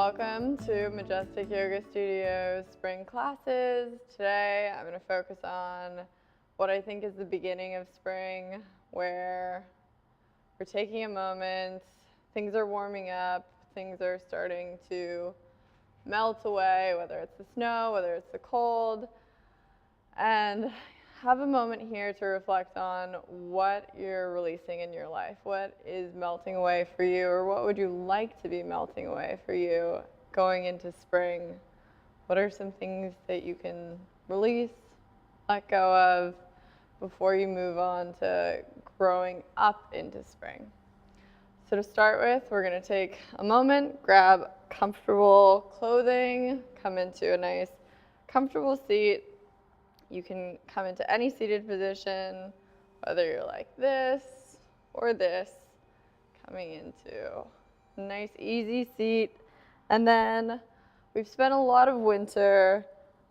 Welcome to Majestic Yoga Studio spring classes. Today I'm going to focus on what I think is the beginning of spring, where we're taking a moment, things are warming up, things are starting to melt away, whether it's the snow, whether it's the cold, and have a moment here to reflect on what you're releasing in your life. What is melting away for you, or what would you like to be melting away for you going into spring? What are some things that you can release, let go of, before you move on to growing up into spring? So to start with, we're going to take a moment, grab comfortable clothing, come into a nice comfortable seat. You can come into any seated position, whether you're like this or this, coming into a nice easy seat. And then we've spent a lot of winter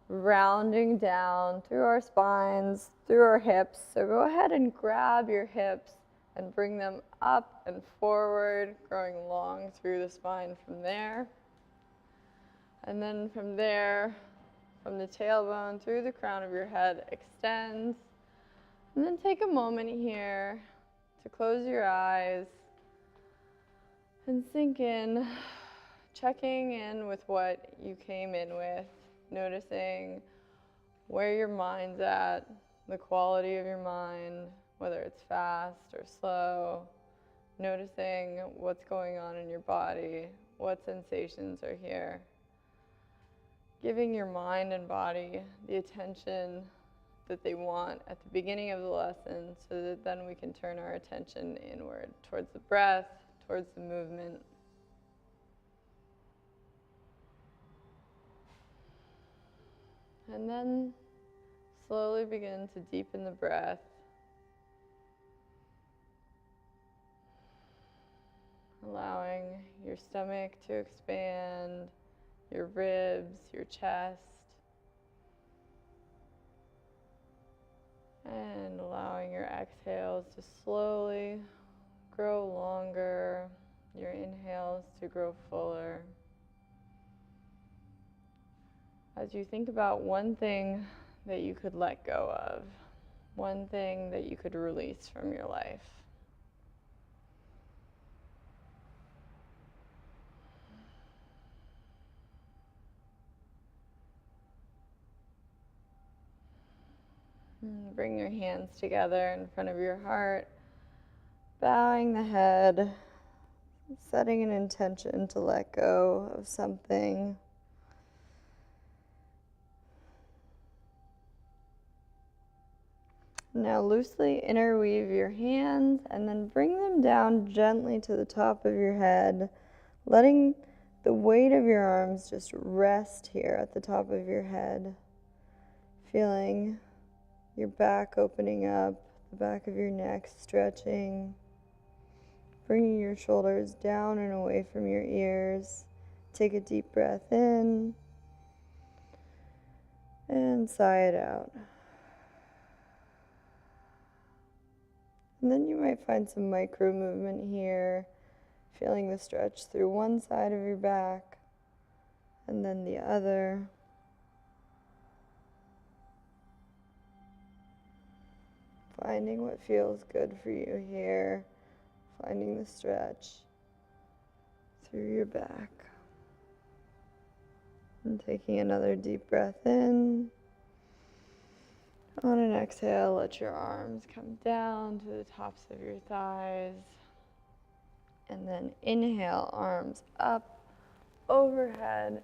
rounding down through our spines, through our hips. So go ahead and grab your hips and bring them up and forward, growing long through the spine from there. And then from there, from the tailbone through the crown of your head, extend. And then take a moment here to close your eyes and sink in, checking in with what you came in with, noticing where your mind's at, the quality of your mind, whether it's fast or slow, noticing what's going on in your body, what sensations are here. Giving your mind and body the attention that they want at the beginning of the lesson, so that then we can turn our attention inward, towards the breath, towards the movement. And then slowly begin to deepen the breath. Allowing your stomach to expand, your ribs, your chest, and allowing your exhales to slowly grow longer, your inhales to grow fuller. As you think about one thing that you could let go of, one thing that you could release from your life. Bring your hands together in front of your heart, bowing the head, setting an intention to let go of something. Now loosely interweave your hands and then bring them down gently to the top of your head, letting the weight of your arms just rest here at the top of your head, feeling your back opening up, the back of your neck stretching, bringing your shoulders down and away from your ears. Take a deep breath in and sigh it out. And then you might find some micro movement here, feeling the stretch through one side of your back and then the other. Finding what feels good for you here, finding the stretch through your back. And taking another deep breath in. On an exhale, let your arms come down to the tops of your thighs. And then inhale, arms up, overhead,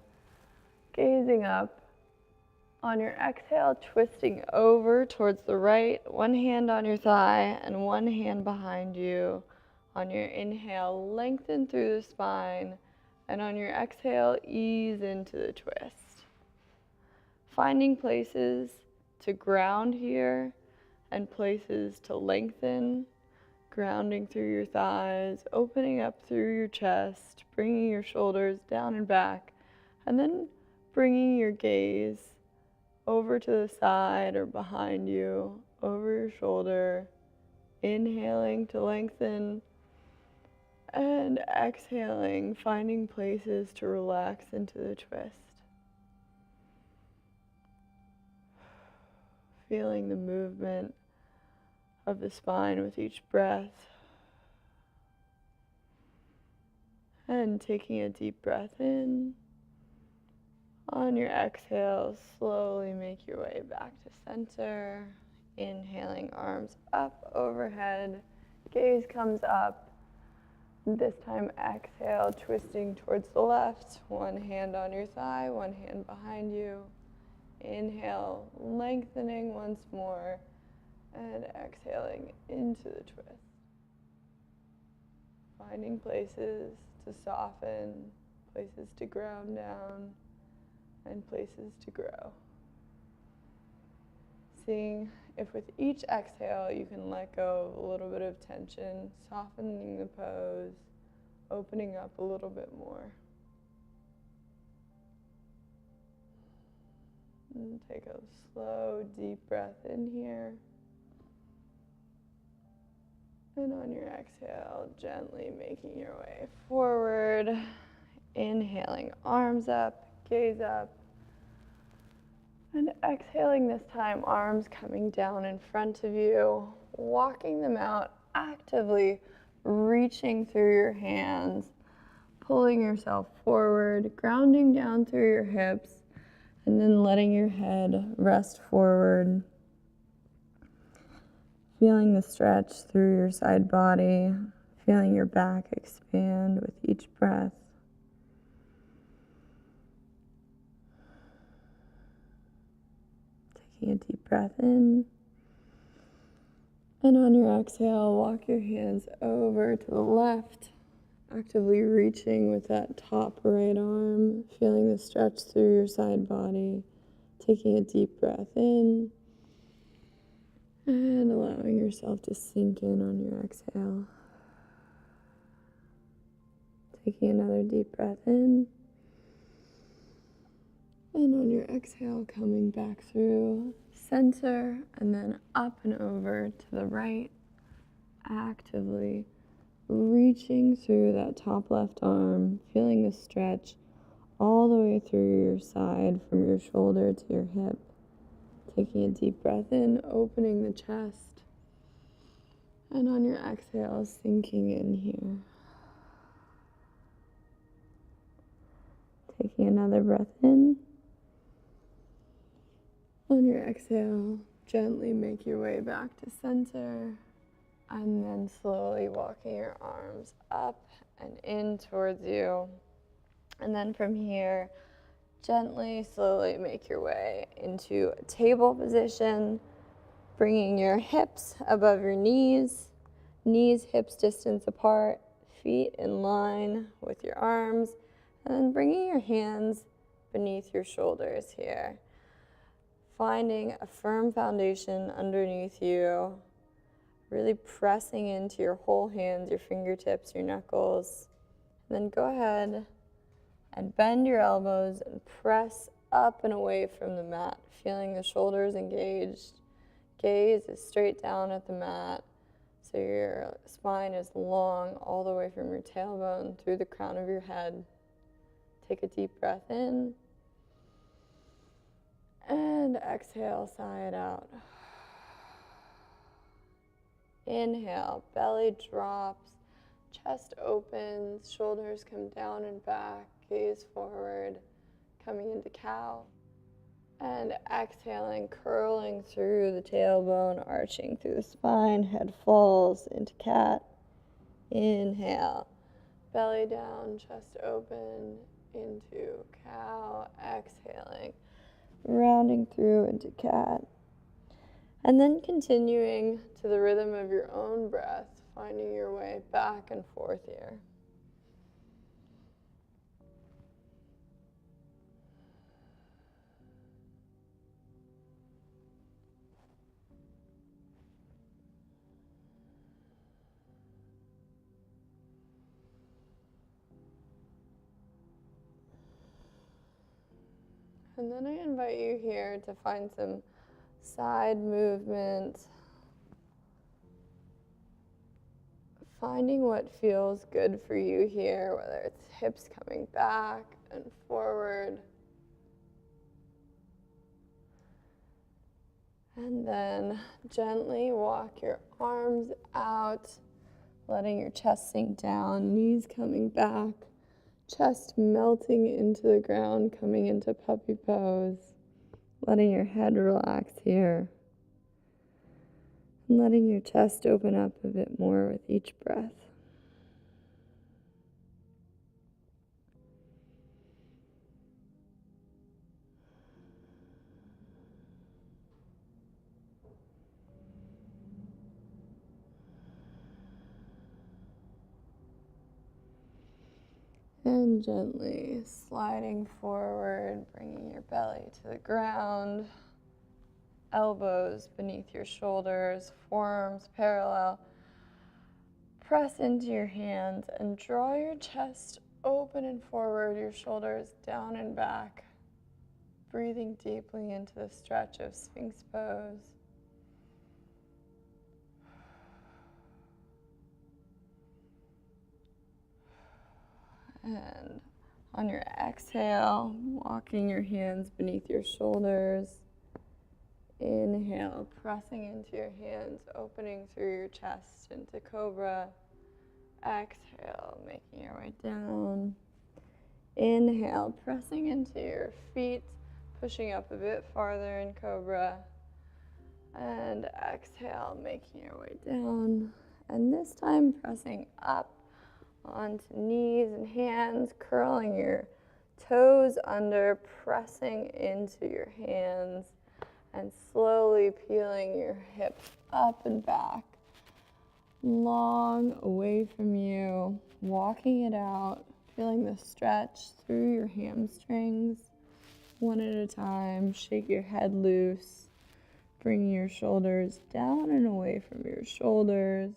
gazing up. On your exhale, twisting over towards the right, one hand on your thigh and one hand behind you. On your inhale, lengthen through the spine, and on your exhale, ease into the twist. Finding places to ground here and places to lengthen, grounding through your thighs, opening up through your chest, bringing your shoulders down and back, and then bringing your gaze over to the side or behind you, over your shoulder, inhaling to lengthen, And exhaling, finding places to relax into the twist. Feeling the movement of the spine with each breath. And taking a deep breath in. On your exhale, slowly make your way back to center. Inhaling, arms up overhead, gaze comes up. This time exhale, twisting towards the left, one hand on your thigh, one hand behind you. Inhale, lengthening once more, and exhaling into the twist. Finding places to soften, places to ground down, and places to grow. Seeing if with each exhale you can let go of a little bit of tension, softening the pose, opening up a little bit more. And take a slow, deep breath in here. And on your exhale, gently making your way forward. Inhaling, arms up, gaze up. And exhaling this time, arms coming down in front of you, walking them out, actively reaching through your hands, pulling yourself forward, grounding down through your hips, and then letting your head rest forward. Feeling the stretch through your side body, feeling your back expand with each breath. Taking a deep breath in. And on your exhale, walk your hands over to the left, actively reaching with that top right arm, feeling the stretch through your side body, taking a deep breath in, and allowing yourself to sink in on your exhale. Taking another deep breath in, and on your exhale, coming back through center, and then up and over to the right, actively reaching through that top left arm, feeling the stretch all the way through your side from your shoulder to your hip. Taking a deep breath in, opening the chest, and on your exhale, sinking in here. Taking another breath in. On your exhale, gently make your way back to center, and then slowly walking your arms up and in towards you. And then from here, gently, slowly make your way into a table position, bringing your hips above your knees, hips distance apart, feet in line with your arms, and then bringing your hands beneath your shoulders here. Finding a firm foundation underneath you, really pressing into your whole hands, your fingertips, your knuckles. And then go ahead and bend your elbows and press up and away from the mat, feeling the shoulders engaged. Gaze is straight down at the mat, so your spine is long all the way from your tailbone through the crown of your head. Take a deep breath in. And exhale, sigh it out. Inhale, belly drops, chest opens, shoulders come down and back, gaze forward, coming into cow. And exhaling, curling through the tailbone, arching through the spine, head falls into cat. Inhale, belly down, chest open, into cow. Exhaling, rounding through into cat. And then continuing to the rhythm of your own breath, finding your way back and forth here. And then I invite you here to find some side movement, finding what feels good for you here, whether it's hips coming back and forward. And then gently walk your arms out, letting your chest sink down, knees coming back, chest melting into the ground, coming into puppy pose, letting your head relax here, and letting your chest open up a bit more with each breath. And gently sliding forward, bringing your belly to the ground, elbows beneath your shoulders, forearms parallel. Press into your hands and draw your chest open and forward, your shoulders down and back, breathing deeply into the stretch of Sphinx pose. And on your exhale, walking your hands beneath your shoulders. Inhale, pressing into your hands, opening through your chest into cobra. Exhale, making your way down. Inhale, pressing into your feet, pushing up a bit farther in cobra. And exhale, making your way down. And this time pressing up onto knees and hands, curling your toes under, pressing into your hands, and slowly peeling your hips up and back, long away from you, walking it out, feeling the stretch through your hamstrings, one at a time. Shake your head loose, bring your shoulders down and away from your shoulders.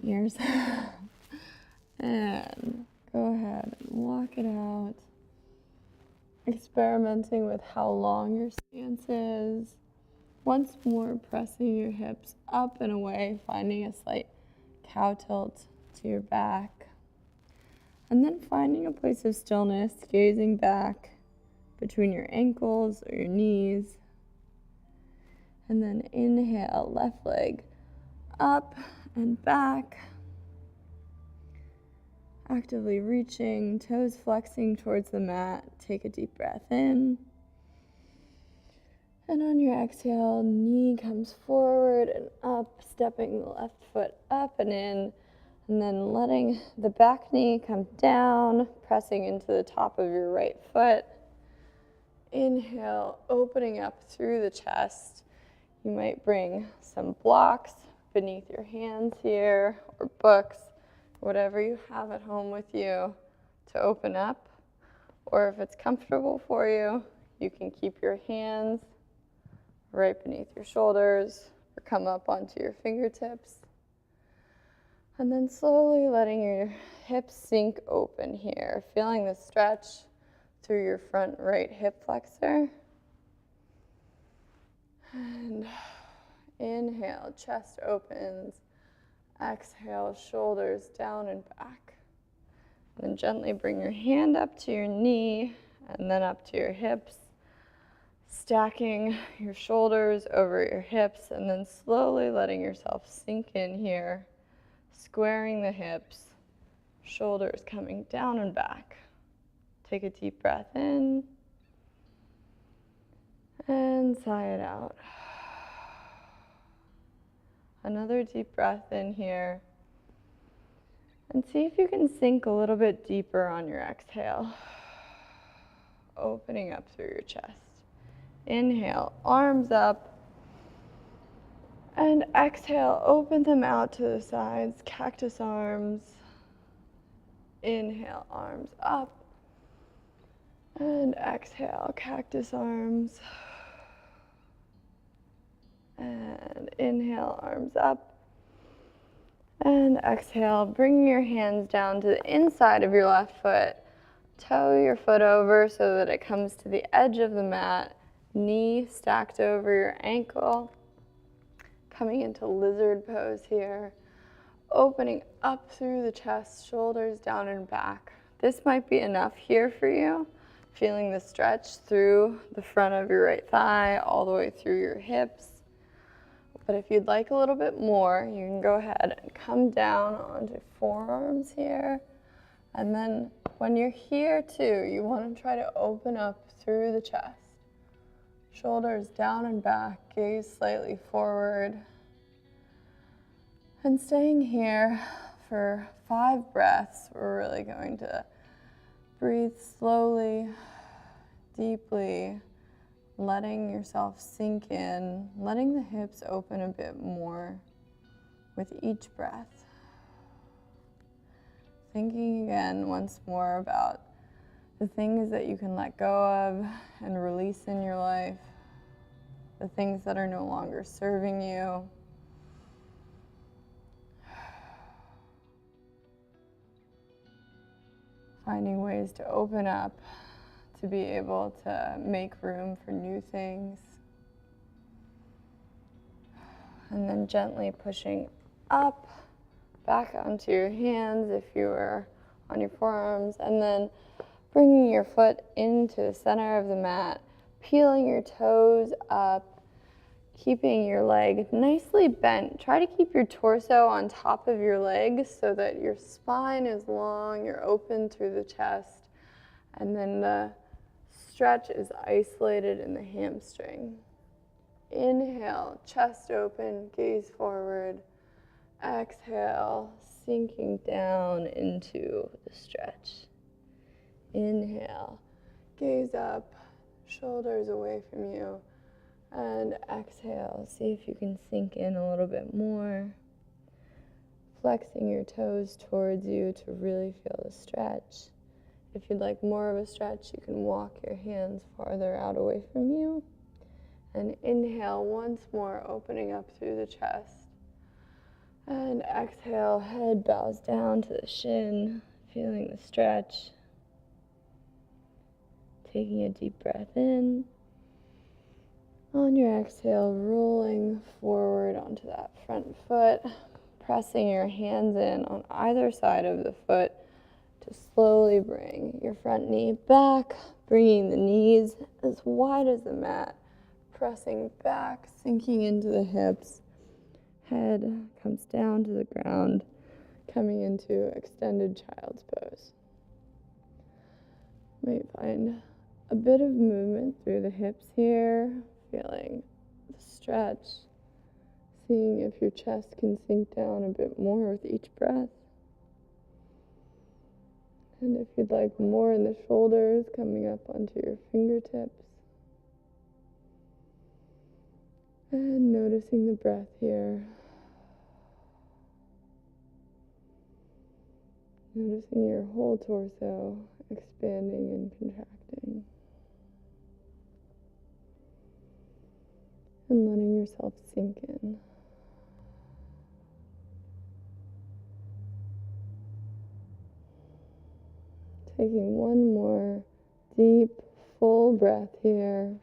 Ears. And go ahead and walk it out. Experimenting with how long your stance is. Once more, pressing your hips up and away, finding a slight cow tilt to your back. And then finding a place of stillness, gazing back between your ankles or your knees. And then inhale, left leg up and back. Actively reaching, toes flexing towards the mat. Take a deep breath in. And on your exhale, knee comes forward and up, stepping the left foot up and in, and then letting the back knee come down, pressing into the top of your right foot. Inhale, opening up through the chest. You might bring some blocks beneath your hands here, or books, whatever you have at home with you to open up. Or if it's comfortable for you, you can keep your hands right beneath your shoulders or come up onto your fingertips. And then slowly letting your hips sink open here, feeling the stretch through your front right hip flexor. And inhale, chest opens. Exhale, shoulders down and back. And then gently bring your hand up to your knee and then up to your hips, stacking your shoulders over your hips and then slowly letting yourself sink in here, squaring the hips, shoulders coming down and back. Take a deep breath in and sigh it out. Another deep breath in here. And see if you can sink a little bit deeper on your exhale. Opening up through your chest. Inhale, arms up. And exhale, open them out to the sides, cactus arms. Inhale, arms up. And exhale, cactus arms. And inhale, arms up. And exhale, bring your hands down to the inside of your left foot. Toe your foot over so that it comes to the edge of the mat. Knee stacked over your ankle. Coming into lizard pose here. Opening up through the chest, shoulders down and back. This might be enough here for you. Feeling the stretch through the front of your right thigh, all the way through your hips. But if you'd like a little bit more, you can go ahead and come down onto forearms here. And then when you're here too, you want to try to open up through the chest. Shoulders down and back, gaze slightly forward. And staying here for 5 breaths, we're really going to breathe slowly, deeply, letting yourself sink in, letting the hips open a bit more with each breath. Thinking again once more about the things that you can let go of and release in your life, the things that are no longer serving you. Finding ways to open up, to be able to make room for new things. And then gently pushing up, back onto your hands if you were on your forearms, and then bringing your foot into the center of the mat, peeling your toes up, keeping your leg nicely bent. Try to keep your torso on top of your legs so that your spine is long, you're open through the chest, and then the stretch is isolated in the hamstring. Inhale, chest open, gaze forward. Exhale, sinking down into the stretch. Inhale, gaze up, shoulders away from you. And exhale, see if you can sink in a little bit more. Flexing your toes towards you to really feel the stretch. If you'd like more of a stretch, you can walk your hands farther out away from you. And inhale once more, opening up through the chest. And exhale, head bows down to the shin, feeling the stretch. Taking a deep breath in. On your exhale, rolling forward onto that front foot, pressing your hands in on either side of the foot to slowly bring your front knee back, bringing the knees as wide as the mat, pressing back, sinking into the hips. Head comes down to the ground, coming into extended child's pose. You might find a bit of movement through the hips here, feeling the stretch, seeing if your chest can sink down a bit more with each breath. And if you'd like more in the shoulders, coming up onto your fingertips. And noticing the breath here. Noticing your whole torso expanding and contracting. And letting yourself sink in. Taking one more deep, full breath here.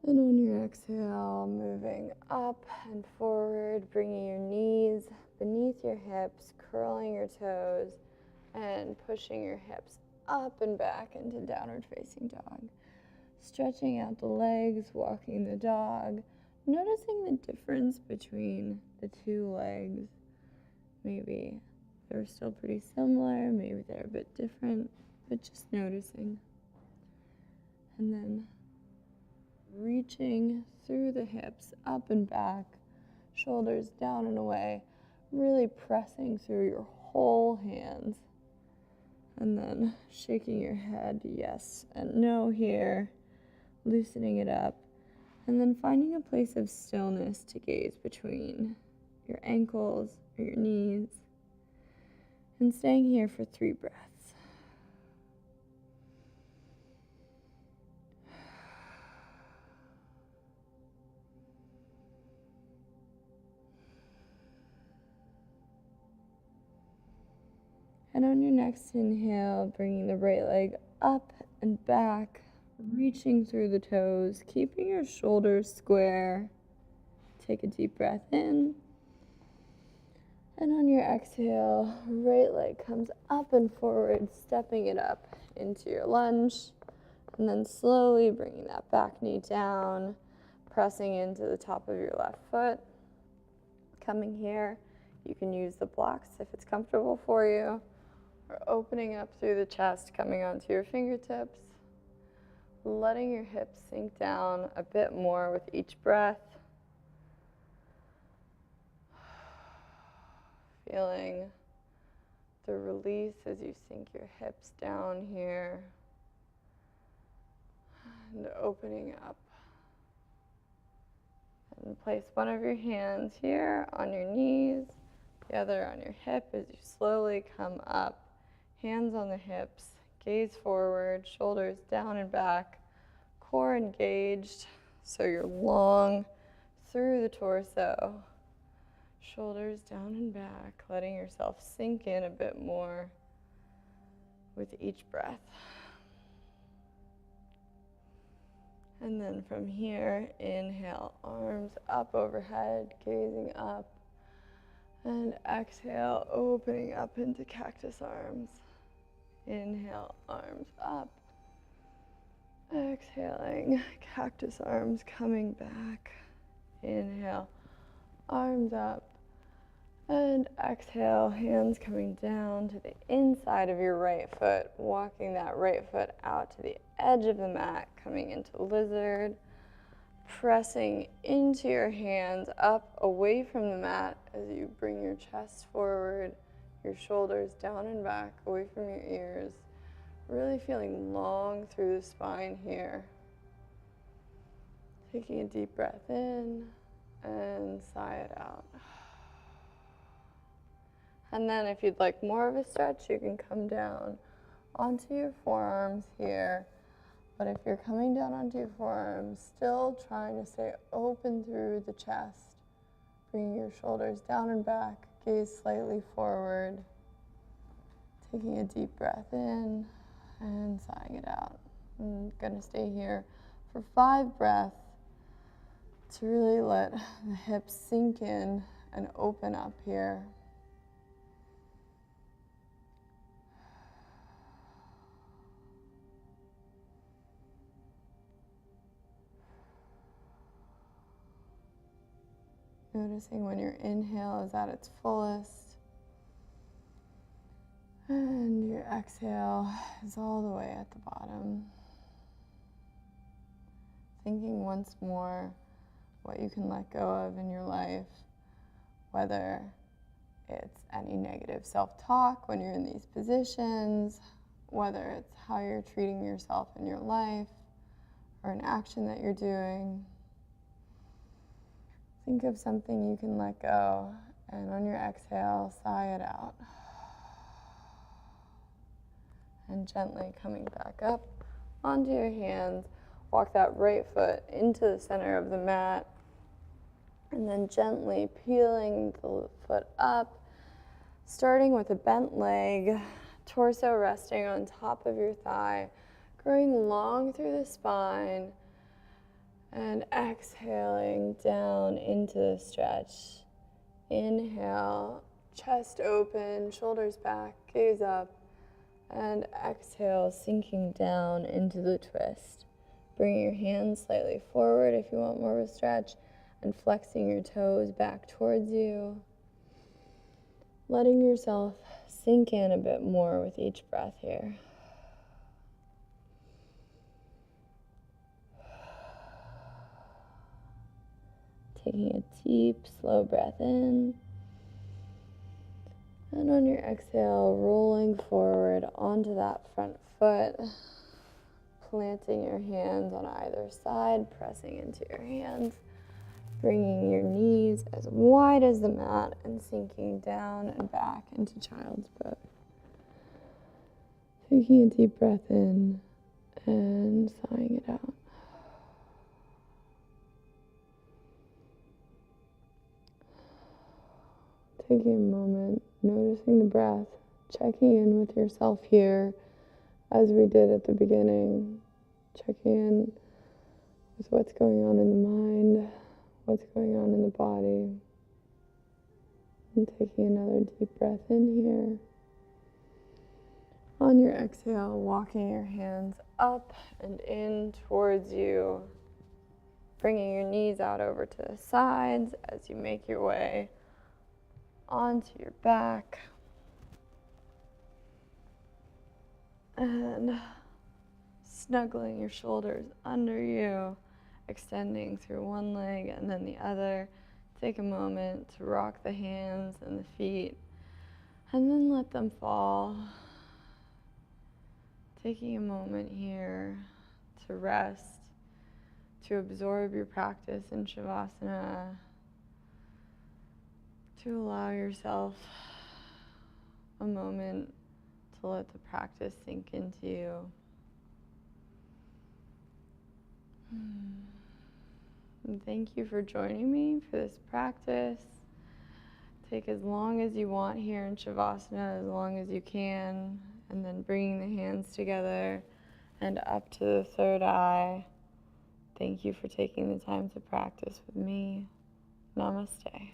And on your exhale, moving up and forward, bringing your knees beneath your hips, curling your toes, and pushing your hips up and back into downward facing dog. Stretching out the legs, walking the dog, noticing the difference between the two legs. Maybe they're still pretty similar, maybe they're a bit different, but just noticing. And then reaching through the hips, up and back, shoulders down and away, really pressing through your whole hands. And then shaking your head, yes and no here, loosening it up, and then finding a place of stillness to gaze between your ankles or your knees, and staying here for 3 breaths. And on your next inhale, bringing the right leg up and back, reaching through the toes, keeping your shoulders square, take a deep breath in. And on your exhale, right leg comes up and forward, stepping it up into your lunge. And then slowly bringing that back knee down, pressing into the top of your left foot. Coming here, you can use the blocks if it's comfortable for you, or opening up through the chest, coming onto your fingertips, letting your hips sink down a bit more with each breath. Feeling the release as you sink your hips down here and opening up. And place one of your hands here on your knees, the other on your hip as you slowly come up. Hands on the hips, gaze forward, shoulders down and back, core engaged so you're long through the torso. Shoulders down and back, letting yourself sink in a bit more with each breath. And then from here, inhale, arms up overhead, gazing up. And exhale, opening up into cactus arms. Inhale, arms up. Exhaling, cactus arms coming back. Inhale, arms up. And exhale, hands coming down to the inside of your right foot, walking that right foot out to the edge of the mat, coming into lizard, pressing into your hands up away from the mat as you bring your chest forward, your shoulders down and back, away from your ears, really feeling long through the spine here. Taking a deep breath in and sigh it out. And then if you'd like more of a stretch, you can come down onto your forearms here. But if you're coming down onto your forearms, still trying to stay open through the chest, bringing your shoulders down and back, gaze slightly forward, taking a deep breath in and sighing it out. I'm gonna stay here for 5 breaths to really let the hips sink in and open up here. Noticing when your inhale is at its fullest and your exhale is all the way at the bottom. Thinking once more what you can let go of in your life, whether it's any negative self-talk when you're in these positions, whether it's how you're treating yourself in your life or an action that you're doing. Think of something you can let go, and on your exhale, sigh it out. And gently coming back up onto your hands, walk that right foot into the center of the mat, and then gently peeling the foot up, starting with a bent leg, torso resting on top of your thigh, growing long through the spine, and exhaling down into the stretch. Inhale, chest open, shoulders back, gaze up, and exhale, sinking down into the twist. Bringing your hands slightly forward if you want more of a stretch, and flexing your toes back towards you. Letting yourself sink in a bit more with each breath here. Taking a deep, slow breath in. And on your exhale, rolling forward onto that front foot. Planting your hands on either side, pressing into your hands. Bringing your knees as wide as the mat and sinking down and back into child's pose. Taking a deep breath in and sighing it out. Taking a moment, noticing the breath, checking in with yourself here as we did at the beginning. Checking in with what's going on in the mind, what's going on in the body. And taking another deep breath in here. On your exhale, walking your hands up and in towards you, bringing your knees out over to the sides as you make your way onto your back. And snuggling your shoulders under you, extending through one leg and then the other. Take a moment to rock the hands and the feet, and then let them fall. Taking a moment here to rest, to absorb your practice in Shavasana, to allow yourself a moment to let the practice sink into you. And thank you for joining me for this practice. Take as long as you want here in Shavasana, as long as you can, and then bringing the hands together and up to the third eye. Thank you for taking the time to practice with me. Namaste.